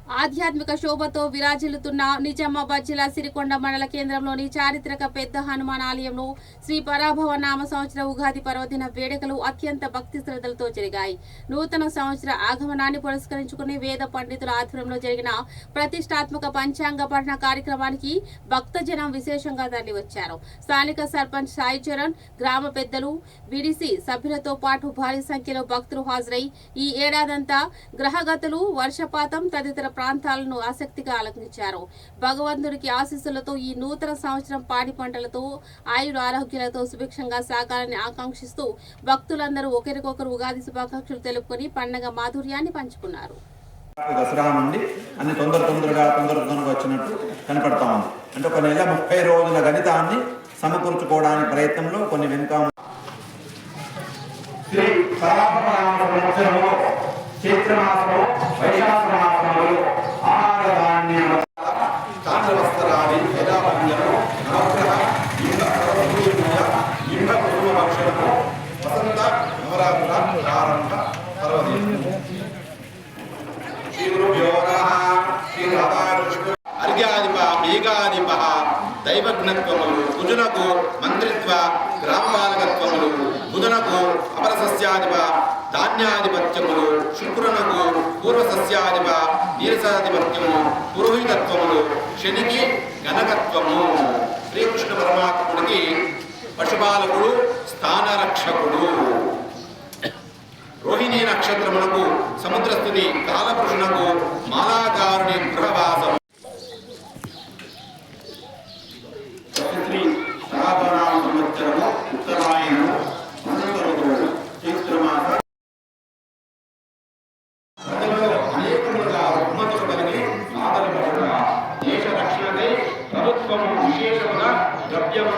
ఆధ్యాత్మిక శోభతో విరాజిల్లుతున్న నిజామాబాద్ జిల్లా సిరికొండ మండల కేంద్రంలోని చారిత్రక పెద్ద హనుమాన్ ఆలయంలో శ్రీ పరాభవ నామ సంవత్సర ఉగాది పర్వదిన వేడుకలు అత్యంత భక్తి శ్రద్ధలతో జరిగాయి. నూతన సంవత్సర ఆగమనాన్ని పురస్కరించుకుని వేద పండితుల ఆధ్వర్యంలో జరిగిన ప్రతిష్టాత్మక పంచాంగ పఠన కార్యక్రమానికి భక్తజనం విశేషంగా తరలివచ్చారు. స్థానిక సర్పంచ్ సాయి చరణ్, గ్రామ పెద్దలు, విడిసి సభ్యులతో పాటు భారీ సంఖ్యలో భక్తులు హాజరై ఈ ఏడాదంతా గ్రహగతులు, వర్షపాతం తదితర ప్రాంతాలను ఆసక్తిగా ఆలకించారు. భగవంతుడికి ఆశీస్సులతో ఈ నూతన సంవత్సరం పాడి పంటలతో ఆయుర ఆరోగ్యాలతో సుభిక్షంగా సాగాలని ఆకాంక్షిస్తూ భక్తులందరూ ఒకరికొకరు ఉగాది శుభాకాంక్షలు తెలుపుకొని పండగ మాధుర్యాన్ని పంచుకున్నారు. దసరా నుండి అన్ని తొందరగా వచ్చినట్టు కనపడతా ఉంది. అంటే ఒక నెల 30 రోజుల గణితాన్ని సమకూర్చుకోవడానికి ప్రయత్నంలో కొన్ని వెనుక చైత్రమాసంలో వైశాఖ మాసంలో ఆహారధాన్య వస్త్రాది వేదాభ్యము నవగ్రహ ఇంద్ర కుటుంబ భక్షణము వసంత నవరాత్ర ప్రారంభ పర్వదినం. శ్రీ గురుభ్యో నమః. శ్రీ రాధాకృష్ణ అర్ఘ్యాధిప మేఘాధిప దైవజ్ఞత్వములు, కుజునకు మంత్రిత్వ గ్రామపాలకత్వములు, బుధునకు అపర సస్యాధిప ధాన్యాధిపత్యములు, శుక్రునకు పూర్వ సస్యాధిప నీరసాధిపత్యము పురోహితత్వములు, శనికి గణకత్వము. శ్రీకృష్ణ పరమాత్ముడికి పశుపాలకుడు, స్థానరక్షకుడు. రోహిణీ నక్షత్రమునకు సముద్రస్థుతి, కాలపురుషునకు మాలాకారుని గృహవాసము. ఉత్తరాయణము వసంత ఋతువు చైత్రమాస అనేకములుగా రుగ్మతులు కలిగి ఆదరణ దేశ రక్షణకై ప్రభుత్వము విశేషముగా ద్రవ్యము